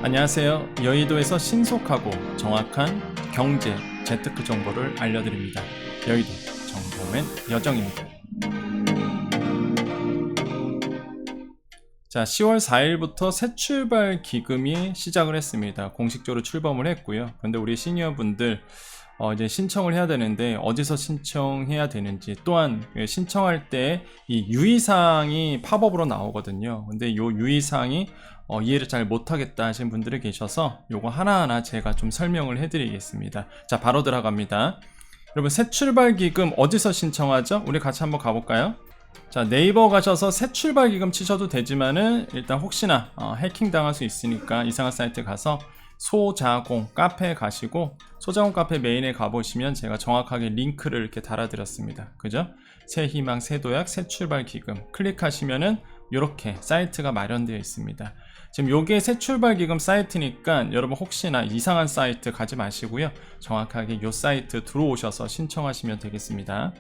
안녕하세요. 여의도에서 신속하고 정확한 경제, 재테크 정보를 알려드립니다. 여의도 정보맨 여정입니다. 자, 10월 4일부터 새 출발 기금이 시작을 했습니다. 공식적으로 출범을 했고요. 근데 우리 시니어분들 이제 신청을 해야 되는데 어디서 신청해야 되는지, 또한 신청할 때 이 유의사항이 팝업으로 나오거든요. 근데 이 유의사항이 이해를 잘 못하겠다 하신 분들이 계셔서 요거 하나하나 제가 좀 설명을 해드리겠습니다. 자, 바로 들어갑니다. 여러분, 새 출발 기금 어디서 신청하죠? 우리 같이 한번 가볼까요? 자, 네이버 가셔서 새 출발 기금 치셔도 되지만은 일단 혹시나 해킹 당할 수 있으니까 이상한 사이트 가서 소자공 카페에 가시고, 소자공 카페 메인에 가보시면 제가 정확하게 링크를 이렇게 달아드렸습니다. 그죠? 새희망, 새도약, 새출발 기금 클릭하시면은 이렇게 사이트가 마련되어 있습니다. 지금 요게 새출발 기금 사이트니까 여러분 혹시나 이상한 사이트 가지 마시고요, 정확하게 요 사이트 들어오셔서 신청하시면 되겠습니다.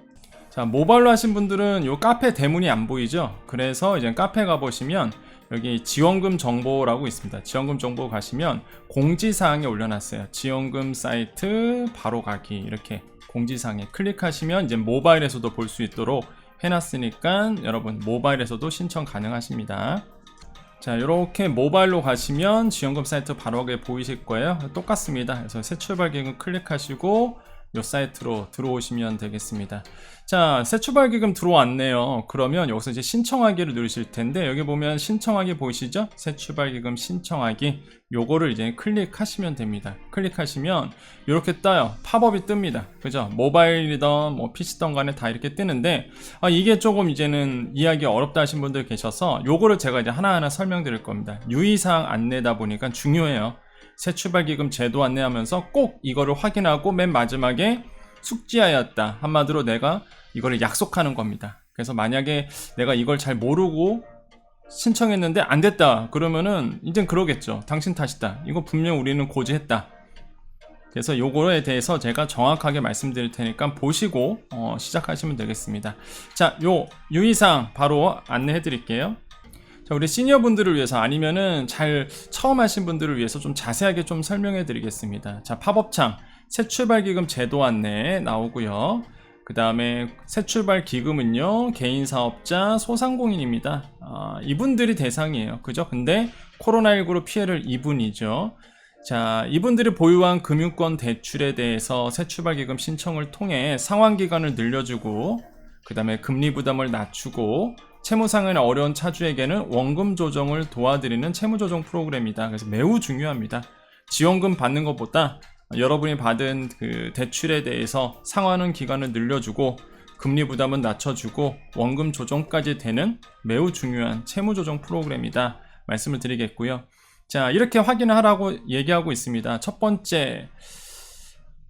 자, 모바일로 하신 분들은 요 카페 대문이 안 보이죠? 그래서 이제 카페 가보시면 여기 지원금 정보라고 있습니다. 지원금 정보 가시면 공지사항에 올려놨어요. 지원금 사이트 바로 가기, 이렇게 공지사항에 클릭하시면 이제 모바일에서도 볼 수 있도록 해놨으니까 여러분 모바일에서도 신청 가능하십니다. 자, 이렇게 모바일로 가시면 지원금 사이트 바로 가게 보이실 거예요. 똑같습니다. 그래서 새 출발 기금 클릭하시고 이 사이트로 들어오시면 되겠습니다. 자, 새 출발 기금 들어왔네요. 그러면 여기서 이제 신청하기를 누르실 텐데, 여기 보면 신청하기 보이시죠? 새 출발 기금 신청하기, 요거를 이제 클릭하시면 됩니다. 클릭하시면 이렇게 떠요. 팝업이 뜹니다. 그죠? 모바일이든 뭐 PC든 간에 다 이렇게 뜨는데, 이게 조금 이제는 이해하기 어렵다 하신 분들 계셔서 요거를 제가 이제 하나하나 설명드릴 겁니다. 유의사항 안내다 보니까 중요해요. 새 출발기금 제도 안내하면서 꼭 이거를 확인하고 맨 마지막에 숙지하였다, 한마디로 내가 이거를 약속하는 겁니다. 그래서 만약에 내가 이걸 잘 모르고 신청했는데 안 됐다 그러면은 이젠 그러겠죠. 당신 탓이다, 이거 분명 우리는 고지했다. 그래서 요거에 대해서 제가 정확하게 말씀드릴 테니까 보시고 시작하시면 되겠습니다. 자, 요 유의사항 바로 안내해 드릴게요. 자, 우리 시니어분들을 위해서, 아니면은 잘 처음 하신 분들을 위해서 좀 자세하게 좀 설명해 드리겠습니다. 자, 팝업창 새 출발 기금 제도 안내 나오고요. 그 다음에 새 출발 기금은요, 개인 사업자, 소상공인입니다. 이분들이 대상이에요. 그죠? 근데 코로나19로 피해를 입은 이죠. 자, 이분들이 보유한 금융권 대출에 대해서 새 출발 기금 신청을 통해 상환 기간을 늘려주고, 그 다음에 금리 부담을 낮추고, 채무상환의 어려운 차주에게는 원금 조정을 도와드리는 채무조정 프로그램이다. 그래서 매우 중요합니다. 지원금 받는 것보다 여러분이 받은 그 대출에 대해서 상환은 기간을 늘려주고, 금리 부담은 낮춰주고, 원금 조정까지 되는 매우 중요한 채무조정 프로그램이다 말씀을 드리겠고요. 자, 이렇게 확인을 하라고 얘기하고 있습니다. 첫 번째,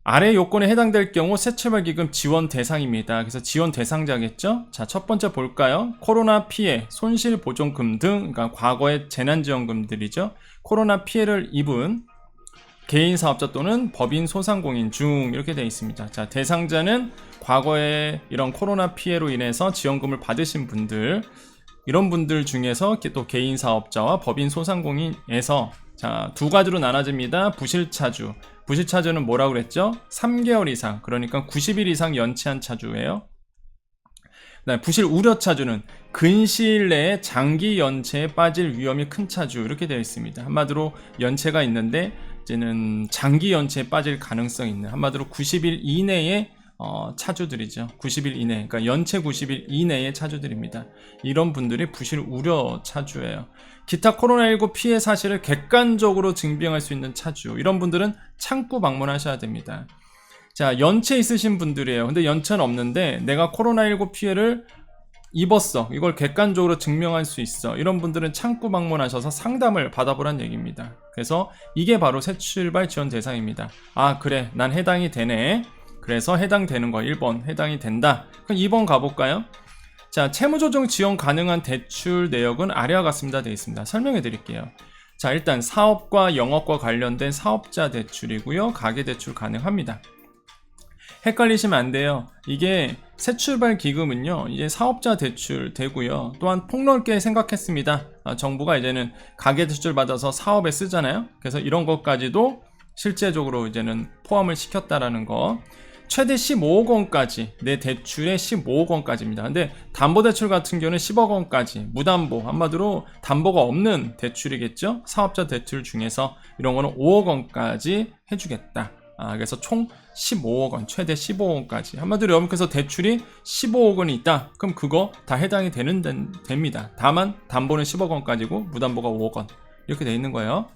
아래 요건에 해당될 경우 새 출발 기금 지원 대상입니다. 그래서 지원 대상자겠죠? 자, 첫 번째 볼까요? 코로나 피해, 손실 보존금 등, 그러니까 과거의 재난지원금들이죠. 코로나 피해를 입은 개인 사업자 또는 법인 소상공인 중, 이렇게 되어 있습니다. 자, 대상자는 과거에 이런 코로나 피해로 인해서 지원금을 받으신 분들, 이런 분들 중에서 또 개인 사업자와 법인 소상공인에서, 자, 두 가지로 나눠집니다. 부실차주. 부실차주는 뭐라고 그랬죠? 3개월 이상, 그러니까 90일 이상 연체한 차주예요. 부실 우려차주는 근시일 내에 장기 연체에 빠질 위험이 큰 차주, 이렇게 되어 있습니다. 한마디로 연체가 있는데 이제는 장기 연체에 빠질 가능성이 있는, 한마디로 90일 이내에 차주들이죠. 90일 이내, 그러니까 연체 90일 이내의 차주들입니다. 이런 분들이 부실 우려 차주예요. 기타 코로나19 피해 사실을 객관적으로 증빙할 수 있는 차주, 이런 분들은 창구 방문하셔야 됩니다. 자, 연체 있으신 분들이에요. 근데 연체는 없는데 내가 코로나19 피해를 입었어, 이걸 객관적으로 증명할 수 있어, 이런 분들은 창구 방문하셔서 상담을 받아보란 얘기입니다. 그래서 이게 바로 새 출발 지원 대상입니다. 그래, 난 해당이 되네. 그래서 해당되는 거 1번 해당이 된다. 그럼 2번 가볼까요? 자, 채무조정 지원 가능한 대출 내역은 아래와 같습니다 되어 있습니다. 설명해 드릴게요. 자, 일단 사업과 영업과 관련된 사업자 대출이고요. 가계대출 가능합니다. 헷갈리시면 안 돼요. 이게 새출발 기금은요, 이제 사업자 대출 되고요. 또한 폭넓게 생각했습니다. 정부가 이제는 가계 대출 받아서 사업에 쓰잖아요. 그래서 이런 것까지도 실제적으로 이제는 포함을 시켰다라는 거. 최대 15억 원까지, 내 대출에 15억 원까지입니다. 근데 담보대출 같은 경우는 10억 원까지, 무담보, 한마디로 담보가 없는 대출이겠죠? 사업자 대출 중에서 이런 거는 5억 원까지 해주겠다. 그래서 총 15억 원, 최대 15억 원까지. 한마디로 여러분께서 대출이 15억 원이 있다. 그럼 그거 다 해당이 됩니다. 다만 담보는 10억 원까지고 무담보가 5억 원. 이렇게 돼 있는 거예요.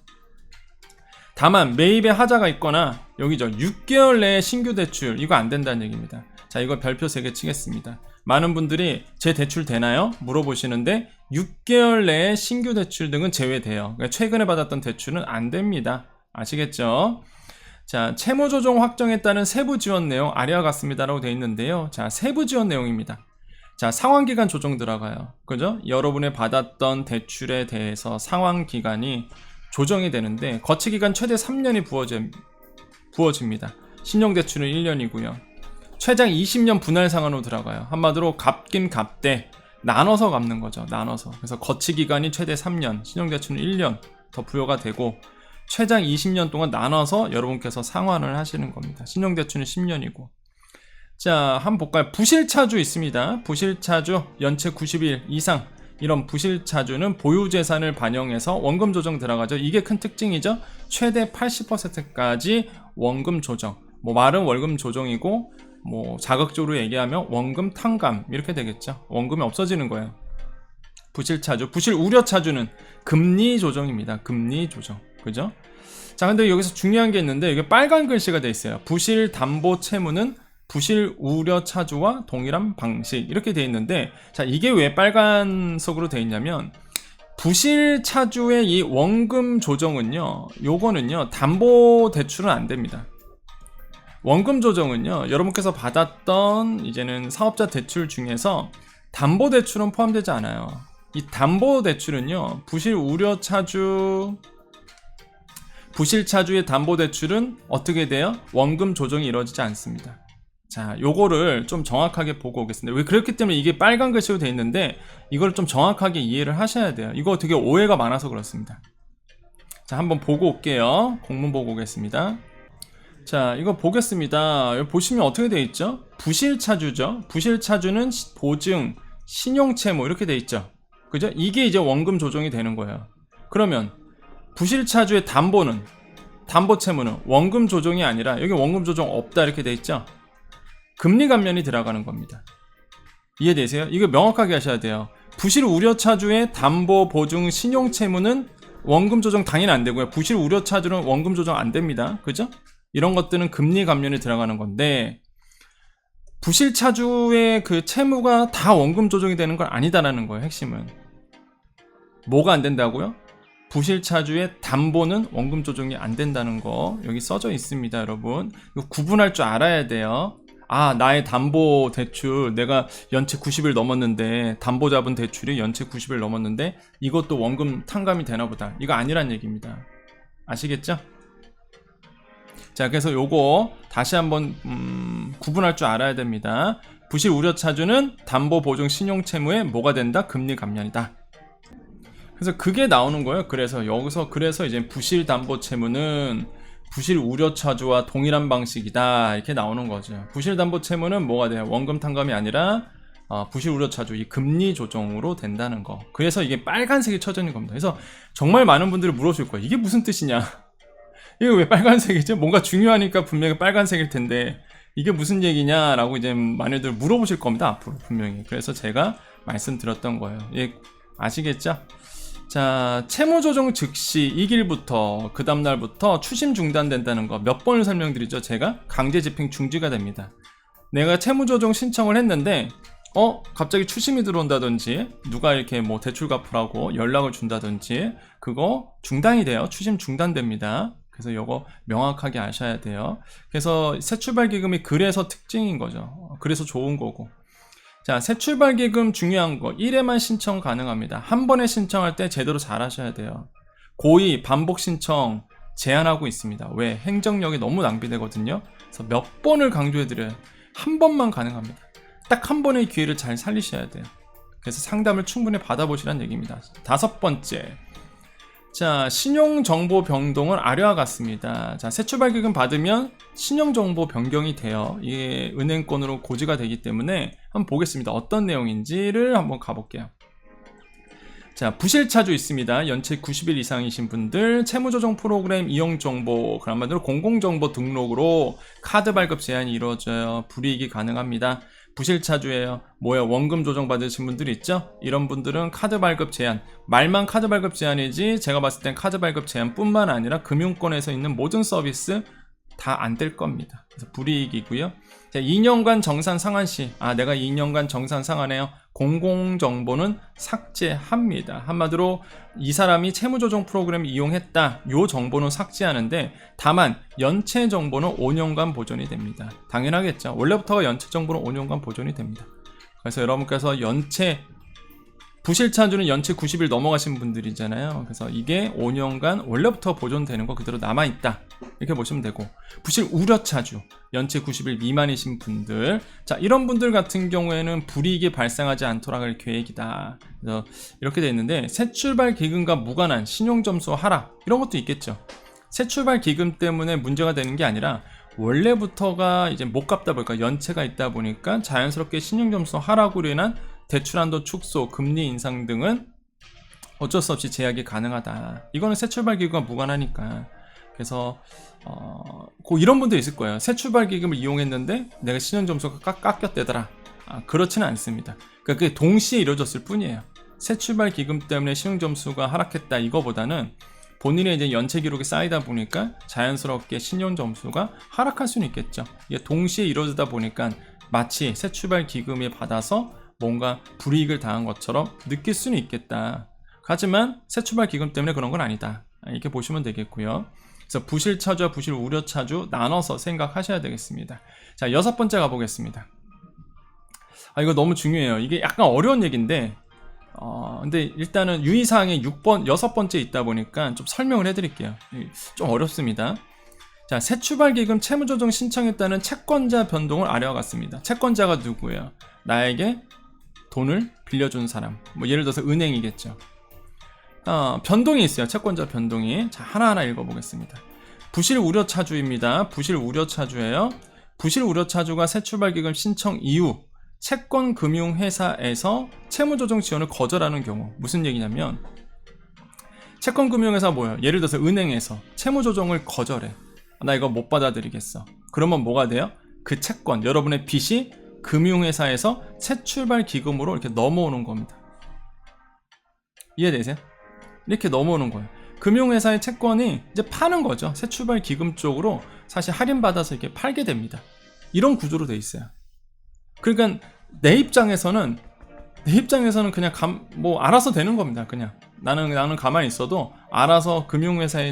다만 매입에 하자가 있거나 여기죠, 6개월 내에 신규 대출, 이거 안 된다는 얘기입니다. 자, 이거 별표 3개 치겠습니다. 많은 분들이 제 대출 되나요? 물어보시는데 6개월 내에 신규 대출 등은 제외돼요. 그러니까 최근에 받았던 대출은 안 됩니다. 아시겠죠? 자, 채무 조정 확정에 따른 세부 지원 내용 아래와 같습니다라고 되어 있는데요. 자, 세부 지원 내용입니다. 자, 상환기간 조정 들어가요. 그죠? 여러분의 받았던 대출에 대해서 상환기간이 조정이 되는데 거치기간 최대 3년이 부어집니다. 신용대출은 1년이고요. 최장 20년 분할 상환으로 들어가요. 한마디로 갚긴 갚되 나눠서 갚는 거죠. 나눠서. 그래서 거치기간이 최대 3년, 신용대출은 1년 더 부여가 되고 최장 20년 동안 나눠서 여러분께서 상환을 하시는 겁니다. 신용대출은 10년이고. 자, 한번 볼까요? 부실차주 있습니다. 부실차주 연체 90일 이상. 이런 부실차주는 보유재산을 반영해서 원금 조정 들어가죠. 이게 큰 특징이죠. 최대 80%까지 원금 조정. 뭐 말은 원금 조정이고 뭐 자극적으로 얘기하면 원금 탕감 이렇게 되겠죠. 원금이 없어지는 거예요. 부실차주, 부실 우려차주는 금리 조정입니다. 금리 조정. 그죠? 자, 근데 여기서 중요한 게 있는데 이게 빨간 글씨가 돼 있어요. 부실 담보 채무는 부실 우려 차주와 동일한 방식 이렇게 되어 있는데, 자, 이게 왜 빨간색으로 되어 있냐면 부실 차주의 이 원금 조정은요, 요거는요 담보 대출은 안 됩니다. 원금 조정은요 여러분께서 받았던 이제는 사업자 대출 중에서 담보 대출은 포함되지 않아요. 이 담보 대출은요 부실 우려 차주, 부실 차주의 담보 대출은 어떻게 돼요? 원금 조정이 이루어지지 않습니다. 자, 요거를 좀 정확하게 보고 오겠습니다. 왜 그렇기 때문에 이게 빨간 글씨로 되어 있는데 이걸 좀 정확하게 이해를 하셔야 돼요. 이거 되게 오해가 많아서 그렇습니다. 자, 한번 보고 올게요. 공문 보고 오겠습니다. 자, 이거 보겠습니다. 여기 보시면 어떻게 되어 있죠? 부실차주죠. 부실차주는 보증, 신용채무 이렇게 되어 있죠. 그죠? 이게 이제 원금 조정이 되는 거예요. 그러면 부실차주의 담보는, 담보채무는 원금 조정이 아니라 여기 원금 조정 없다 이렇게 되어 있죠. 금리 감면이 들어가는 겁니다. 이해되세요? 이거 명확하게 하셔야 돼요. 부실 우려차주의 담보, 보증, 신용채무는 원금 조정 당연히 안 되고요. 부실 우려차주는 원금 조정 안 됩니다. 그죠? 이런 것들은 금리 감면이 들어가는 건데 부실차주의 그 채무가 다 원금 조정이 되는 건 아니다라는 거예요. 핵심은 뭐가 안 된다고요? 부실차주의 담보는 원금 조정이 안 된다는 거 여기 써져 있습니다. 여러분 이거 구분할 줄 알아야 돼요. 아, 나의 담보 대출 내가 연체 90일 넘었는데, 담보 잡은 대출이 연체 90일 넘었는데 이것도 원금 탕감이 되나 보다. 이거 아니란 얘기입니다. 아시겠죠? 자, 그래서 요거 다시 한번 구분할 줄 알아야 됩니다. 부실 우려차주는 담보, 보증, 신용채무에 뭐가 된다? 금리 감면이다. 그래서 그게 나오는 거예요. 그래서 여기서 이제 부실 담보 채무는 부실 우려차주와 동일한 방식이다 이렇게 나오는 거죠. 부실 담보 채무는 뭐가 돼요? 원금 탕감이 아니라 부실 우려차주 이 금리 조정으로 된다는 거. 그래서 이게 빨간색이 쳐져 있는 겁니다. 그래서 정말 많은 분들이 물어볼 거예요. 이게 무슨 뜻이냐? 이게 왜 빨간색이죠? 뭔가 중요하니까 분명히 빨간색일 텐데 이게 무슨 얘기냐라고 이제 많이들 물어보실 겁니다. 앞으로 분명히. 그래서 제가 말씀드렸던 거예요. 예, 아시겠죠? 자, 채무조정 즉시 이 길부터 그 다음날부터 추심 중단된다는 거 몇 번을 설명드리죠. 제가 강제 집행 중지가 됩니다. 내가 채무조정 신청을 했는데 갑자기 추심이 들어온다든지 누가 이렇게 뭐 대출 갚으라고 연락을 준다든지 그거 중단이 돼요. 추심 중단됩니다. 그래서 이거 명확하게 아셔야 돼요. 그래서 새출발기금이 그래서 특징인 거죠. 그래서 좋은 거고. 자, 새출발기금 중요한 거 1회만 신청 가능합니다. 한 번에 신청할 때 제대로 잘 하셔야 돼요. 고의 반복 신청 제한하고 있습니다. 왜? 행정력이 너무 낭비되거든요. 그래서 몇 번을 강조해드려요. 한 번만 가능합니다. 딱 한 번의 기회를 잘 살리셔야 돼요. 그래서 상담을 충분히 받아보시라는 얘기입니다. 5번째. 자, 신용정보 변동은 아래와 같습니다. 자, 새 출발기금 받으면 신용정보 변경이 돼요. 이게 은행권으로 고지가 되기 때문에 한번 보겠습니다. 어떤 내용인지를 한번 가볼게요. 자, 부실차주 있습니다. 연체 90일 이상이신 분들, 채무조정 프로그램 이용정보, 그런 말대로 공공정보 등록으로 카드 발급 제한이 이루어져요. 불이익이 가능합니다. 부실차주예요. 뭐예요? 원금 조정 받으신 분들 있죠? 이런 분들은 카드 발급 제한, 말만 카드 발급 제한이지 제가 봤을 땐 카드 발급 제한뿐만 아니라 금융권에서 있는 모든 서비스 다 안 될 겁니다. 그래서 불이익이고요. 자, 2년간 정산 상환시, 내가 2년간 정산 상환해요. 공공정보는 삭제합니다. 한마디로 이 사람이 채무조정 프로그램 이용했다, 요 정보는 삭제하는데 다만 연체 정보는 5년간 보존이 됩니다. 당연하겠죠. 원래부터가 연체 정보는 5년간 보존이 됩니다. 그래서 여러분께서 연체, 부실차주는 연체 90일 넘어가신 분들이잖아요. 그래서 이게 5년간 원래부터 보존되는 거 그대로 남아있다, 이렇게 보시면 되고, 부실 우려차주, 연체 90일 미만이신 분들, 자, 이런 분들 같은 경우에는 불이익이 발생하지 않도록 할 계획이다. 그래서 이렇게 돼 있는데, 새 출발 기금과 무관한 신용점수 하락, 이런 것도 있겠죠. 새 출발 기금 때문에 문제가 되는 게 아니라 원래부터가 이제 못 갚다 보니까, 연체가 있다 보니까 자연스럽게 신용점수 하락으로 인한 대출한도 축소, 금리 인상 등은 어쩔 수 없이 제약이 가능하다. 이거는 새 출발 기금과 무관하니까. 그래서 이런 분도 있을 거예요. 새 출발 기금을 이용했는데 내가 신용 점수가 깎였대더라. 그렇지는 않습니다. 그러니까 그게 동시에 이루어졌을 뿐이에요. 새 출발 기금 때문에 신용 점수가 하락했다, 이거보다는 본인의 이제 연체 기록이 쌓이다 보니까 자연스럽게 신용 점수가 하락할 수는 있겠죠. 이게 동시에 이루어지다 보니까 마치 새 출발 기금에 받아서 뭔가 불이익을 당한 것처럼 느낄 수는 있겠다. 하지만 새 출발 기금 때문에 그런 건 아니다, 이렇게 보시면 되겠고요. 그래서 부실차주와 부실 우려차주 나눠서 생각하셔야 되겠습니다. 자, 6번째 가보겠습니다. 이거 너무 중요해요. 이게 약간 어려운 얘기인데 근데 일단은 유의사항에 6번째 있다 보니까 좀 설명을 해드릴게요. 좀 어렵습니다. 자, 새 출발기금 채무조정 신청했다는 채권자 변동을 아래와 같습니다. 채권자가 누구예요? 나에게 돈을 빌려준 사람, 뭐 예를 들어서 은행이겠죠. 변동이 있어요. 채권자 변동이. 자, 하나하나 읽어보겠습니다. 부실 우려차주입니다. 부실 우려차주예요. 부실 우려차주가 새 출발기금 신청 이후 채권금융회사에서 채무조정 지원을 거절하는 경우, 무슨 얘기냐면 채권금융회사 뭐예요? 예를 들어서 은행에서 채무조정을 거절해. 나 이거 못 받아들이겠어. 그러면 뭐가 돼요? 그 채권, 여러분의 빚이 금융회사에서 새 출발 기금으로 이렇게 넘어오는 겁니다. 이해되세요? 이렇게 넘어오는 거예요. 금융회사의 채권이 이제 파는 거죠. 새 출발 기금 쪽으로 사실 할인받아서 이렇게 팔게 됩니다. 이런 구조로 돼 있어요. 그러니까 내 입장에서는 그냥 알아서 되는 겁니다. 그냥 나는 가만히 있어도 알아서 금융회사에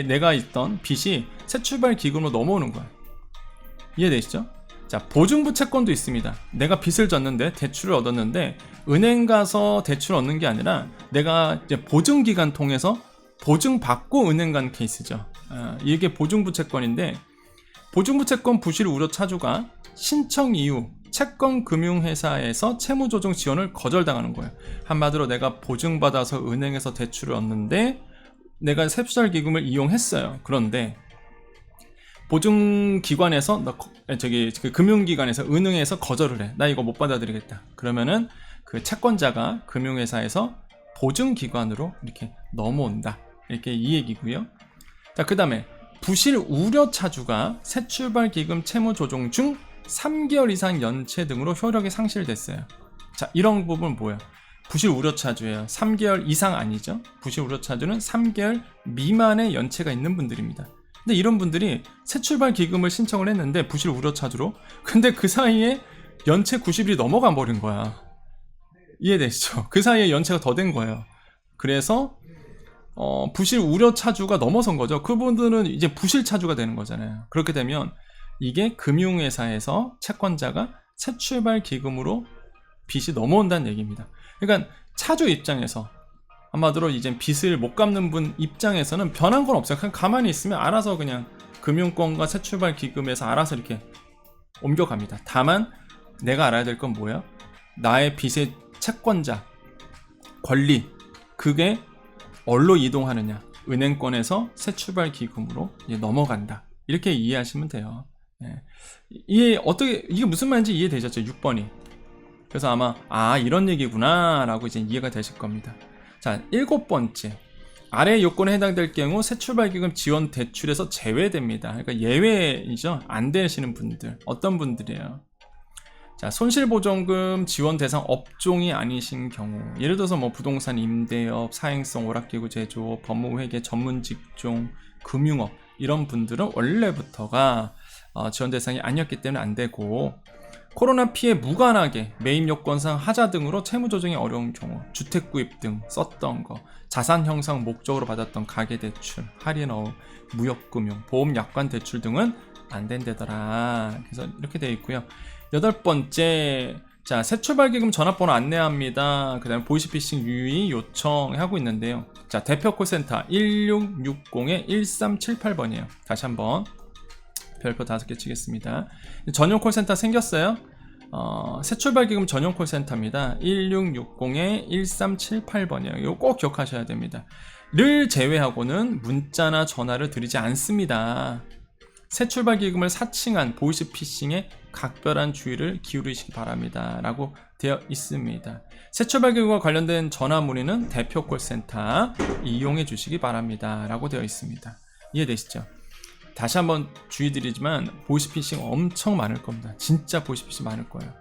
내가 있던 빚이 새 출발 기금으로 넘어오는 거예요. 이해되시죠? 자, 보증부 채권도 있습니다. 내가 빚을 졌는데, 대출을 얻었는데, 은행 가서 대출을 얻는 게 아니라 내가 이제 보증기관 통해서 보증받고 은행 간 케이스죠. 이게 보증부 채권인데, 보증부 채권 부실 우려 차주가 신청 이후 채권금융회사에서 채무조정 지원을 거절당하는 거예요. 한마디로 내가 보증받아서 은행에서 대출을 얻는데 내가 새 출발 기금을 이용했어요. 그런데 보증기관에서 그 금융기관에서, 은행에서 거절을 해. 나 이거 못 받아들이겠다. 그러면은 그 채권자가 금융회사에서 보증기관으로 이렇게 넘어온다, 이렇게 이 얘기고요. 자, 그 다음에 부실 우려차주가 새 출발기금 채무조정 중 3개월 이상 연체 등으로 효력이 상실됐어요. 자, 이런 부분은 뭐예요? 부실 우려차주예요. 3개월 이상 아니죠? 부실 우려차주는 3개월 미만의 연체가 있는 분들입니다. 근데 이런 분들이 새 출발 기금을 신청을 했는데 부실 우려차주로, 근데 그 사이에 연체 90일이 넘어가 버린 거야. 이해되시죠? 그 사이에 연체가 더 된 거예요. 그래서 부실 우려차주가 넘어선 거죠. 그분들은 이제 부실차주가 되는 거잖아요. 그렇게 되면 이게 금융회사에서 채권자가 새 출발 기금으로 빚이 넘어온다는 얘기입니다. 그러니까 차주 입장에서, 한마디로 이제 빚을 못 갚는 분 입장에서는 변한 건 없어요. 그냥 가만히 있으면 알아서 그냥 금융권과 새출발 기금에서 알아서 이렇게 옮겨갑니다. 다만 내가 알아야 될 건 뭐야? 나의 빚의 채권자 권리, 그게 어디로 이동하느냐? 은행권에서 새출발 기금으로 이제 넘어간다. 이렇게 이해하시면 돼요. 예. 이게 무슨 말인지 이해되셨죠? 6번이. 그래서 아마 이런 얘기구나 라고 이제 이해가 되실 겁니다. 자, 7번째. 아래 요건에 해당될 경우 새출발기금 지원 대출에서 제외됩니다. 그러니까 예외이죠. 안 되시는 분들. 어떤 분들이에요? 자, 손실보전금 지원 대상 업종이 아니신 경우, 예를 들어서 뭐 부동산 임대업, 사행성 오락기구 제조업, 법무회계 전문직종, 금융업, 이런 분들은 원래부터가 지원 대상이 아니었기 때문에 안 되고, 코로나 피해 무관하게 매입 요건상 하자 등으로 채무 조정이 어려운 경우, 주택 구입 등 썼던 거, 자산 형상 목적으로 받았던 가계대출, 할인어음, 무역금융, 보험 약관 대출 등은 안 된다더라. 그래서 이렇게 되어 있고요. 8번째, 자, 새출발기금 전화번호 안내합니다. 그 다음에 보이스피싱 유의 요청하고 있는데요. 자, 대표 콜센터 1660-1378번이에요. 다시 한번 별표 5개 치겠습니다. 전용 콜센터 생겼어요. 새출발기금 전용 콜센터입니다. 1660-1378번이에요. 이거 꼭 기억하셔야 됩니다. 를 제외하고는 문자나 전화를 드리지 않습니다. 새출발기금을 사칭한 보이스피싱에 각별한 주의를 기울이시기 바랍니다. 라고 되어 있습니다. 새출발기금과 관련된 전화 문의는 대표 콜센터 이용해 주시기 바랍니다. 라고 되어 있습니다. 이해되시죠? 다시 한번 주의 드리지만 보이스피싱 엄청 많을 겁니다. 진짜 보이스피싱 많을 거예요.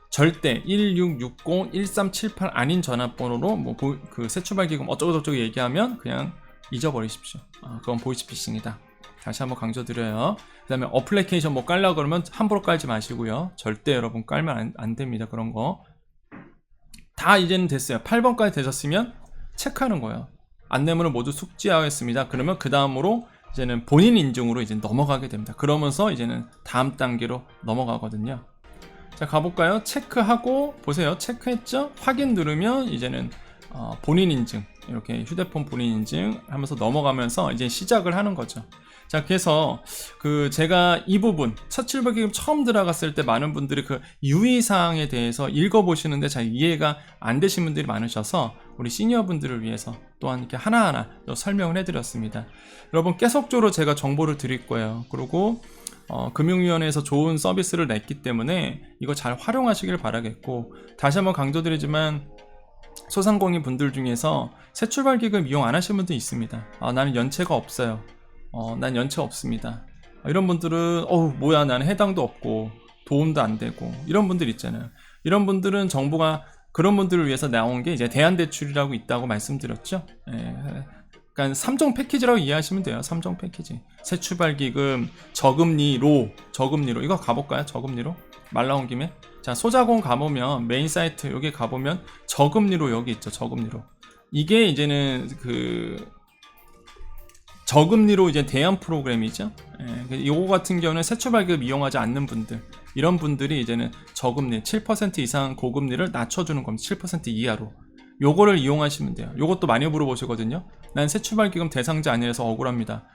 절대 1660-1378 아닌 전화번호로 그 새출발기금 어쩌고저쩌고 얘기하면 그냥 잊어버리십시오. 그건 보이스피싱이다. 다시 한번 강조드려요. 그 다음에 어플리케이션 깔려고 그러면 함부로 깔지 마시고요. 절대 여러분 깔면 안 됩니다. 그런 거. 다 이제는 됐어요. 8번까지 되셨으면 체크하는 거예요. 안내문을 모두 숙지하겠습니다. 그러면 그 다음으로 이제는 본인 인증으로 이제 넘어가게 됩니다. 그러면서 이제는 다음 단계로 넘어가거든요. 자, 가볼까요? 체크하고 보세요. 체크했죠? 확인 누르면 이제는 본인 인증, 이렇게 휴대폰 본인 인증 하면서 넘어가면서 이제 시작을 하는 거죠. 자, 그래서 제가 이 부분 새출발기금 처음 들어갔을 때 많은 분들이 그 유의사항에 대해서 읽어보시는데 잘 이해가 안 되신 분들이 많으셔서 우리 시니어 분들을 위해서 또한 이렇게 하나하나 설명을 해드렸습니다. 여러분 계속적으로 제가 정보를 드릴 거예요. 그리고 금융위원회에서 좋은 서비스를 냈기 때문에 이거 잘 활용하시길 바라겠고, 다시 한번 강조드리지만 소상공인 분들 중에서 새출발기금 이용 안 하시는 분도 있습니다. 나는 연체가 없어요. 난 연체 없습니다. 이런 분들은 뭐야, 나는 해당도 없고 도움도 안 되고, 이런 분들 있잖아요. 이런 분들은 정부가 그런 분들을 위해서 나온 게 이제 대안대출이라고 있다고 말씀드렸죠. 그러니까 3종 패키지라고 이해하시면 돼요. 3종 패키지. 새출발기금, 저금리로 이거 가볼까요? 저금리로 말 나온 김에. 자, 소자공 가보면 메인 사이트 여기 가보면 저금리로 여기 있죠. 저금리로. 이게 이제는 저금리로 이제 대안 프로그램이죠. 요거 같은 경우는 새출발기금 이용하지 않는 분들, 이런 분들이 이제는 저금리 7% 이상 고금리를 낮춰주는 겁니다. 7% 이하로. 요거를 이용하시면 돼요. 요것도 많이 물어보시거든요. 난 새출발기금 대상자 아니라서 억울합니다.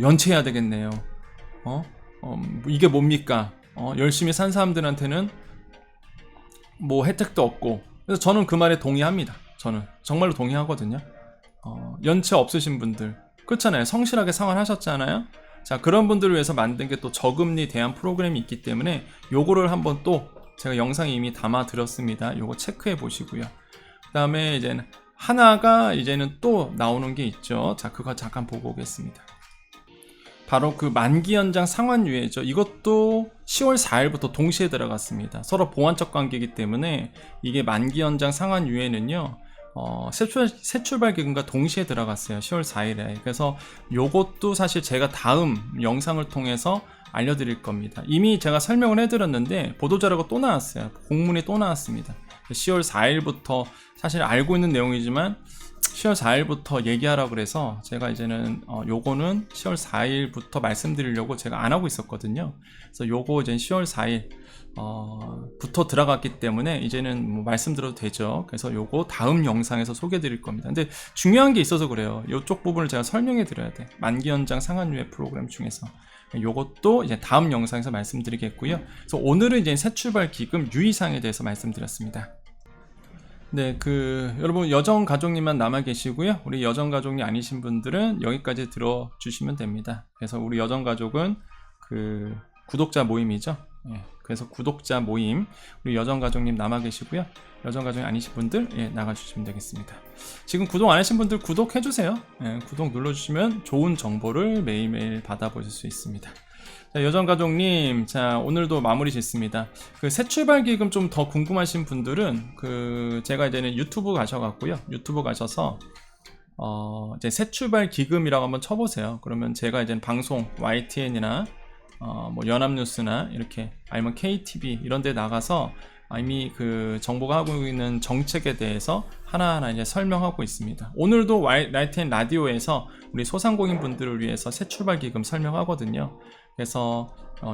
연체해야 되겠네요. 이게 뭡니까? 열심히 산 사람들한테는 혜택도 없고. 그래서 저는 그 말에 동의합니다. 저는 정말로 동의하거든요. 연체 없으신 분들, 그렇잖아요. 성실하게 생활하셨잖아요. 자, 그런 분들을 위해서 만든 게 또 저금리 대안 프로그램이 있기 때문에 요거를 한번 또 제가 영상에 이미 담아 드렸습니다. 요거 체크해 보시고요. 그 다음에 이제는 하나가 이제는 또 나오는 게 있죠. 자, 그거 잠깐 보고 오겠습니다. 바로 그 만기 연장 상환 유예죠. 이것도 10월 4일부터 동시에 들어갔습니다. 서로 보완적 관계이기 때문에 이게 만기 연장 상환 유예는요, 새출발기금과 동시에 들어갔어요. 10월 4일에. 그래서 요것도 사실 제가 다음 영상을 통해서 알려드릴 겁니다. 이미 제가 설명을 해드렸는데 보도자료가 또 나왔어요. 공문이 또 나왔습니다. 10월 4일부터 사실 알고 있는 내용이지만 10월 4일부터 얘기하라고 그래서 제가 이제는 요거는 10월 4일부터 말씀드리려고 제가 안 하고 있었거든요. 그래서 요거 이제 10월 4일 부터 들어갔기 때문에 이제는 뭐 말씀드려도 되죠. 그래서 요거 다음 영상에서 소개해 드릴 겁니다. 근데 중요한 게 있어서 그래요. 요쪽 부분을 제가 설명해 드려야 돼. 만기 연장 상한유예 프로그램 중에서 요것도 이제 다음 영상에서 말씀드리겠고요. 그래서 오늘은 이제 새 출발 기금 유의사항에 대해서 말씀드렸습니다. 네, 여러분 여정 가족님만 남아 계시고요. 우리 여정 가족이 아니신 분들은 여기까지 들어주시면 됩니다. 그래서 우리 여정 가족은 구독자 모임이죠. 예, 그래서 구독자 모임, 우리 여정 가족님 남아 계시고요. 여정 가족이 아니신 분들 나가주시면 되겠습니다. 지금 구독 안 하신 분들 구독해주세요. 예, 구독 눌러주시면 좋은 정보를 매일매일 받아보실 수 있습니다. 자, 여정 가족님, 자 오늘도 마무리 짓습니다. 새 출발 기금 좀 더 궁금하신 분들은 제가 이제는 유튜브 가셔갖고요. 유튜브 가셔서 이제 새 출발 기금이라고 한번 쳐보세요. 그러면 제가 이제 방송 YTN이나 뭐 연합뉴스나 이렇게 아니면 KTV 이런 데 나가서 이미 정부가 하고 있는 정책에 대해서 하나하나 이제 설명하고 있습니다. 오늘도 YTN 라디오에서 우리 소상공인 분들을 위해서 새 출발 기금 설명하거든요. 그래서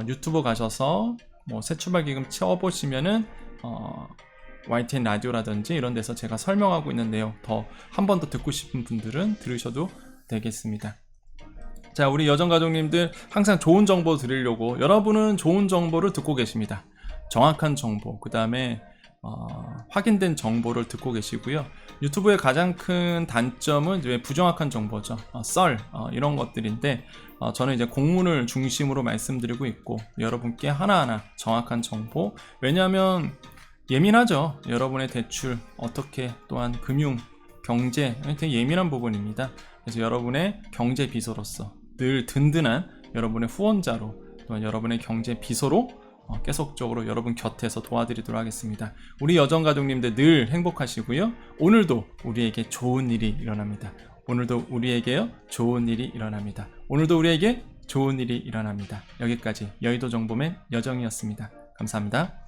유튜브 가셔서 뭐 새 출발 기금 쳐보시면은 YTN 라디오라든지 이런 데서 제가 설명하고 있는 내용 더 한 번 더 듣고 싶은 분들은 들으셔도 되겠습니다. 자, 우리 여정 가족님들 항상 좋은 정보 드리려고 여러분은 좋은 정보를 듣고 계십니다. 정확한 정보, 그 다음에 확인된 정보를 듣고 계시고요. 유튜브의 가장 큰 단점은 이제 부정확한 정보죠. 이런 것들인데 저는 이제 공문을 중심으로 말씀드리고 있고 여러분께 하나하나 정확한 정보, 왜냐하면 예민하죠. 여러분의 대출 어떻게, 또한 금융, 경제 되게 예민한 부분입니다. 그래서 여러분의 경제 비서로서 늘 든든한 여러분의 후원자로, 또한 여러분의 경제 비서로 계속적으로 여러분 곁에서 도와드리도록 하겠습니다. 우리 여정 가족님들 늘 행복하시고요. 오늘도 우리에게 좋은 일이 일어납니다. 오늘도 우리에게요 좋은 일이 일어납니다. 오늘도 우리에게 좋은 일이 일어납니다. 여기까지 여의도 정보맨 여정이었습니다. 감사합니다.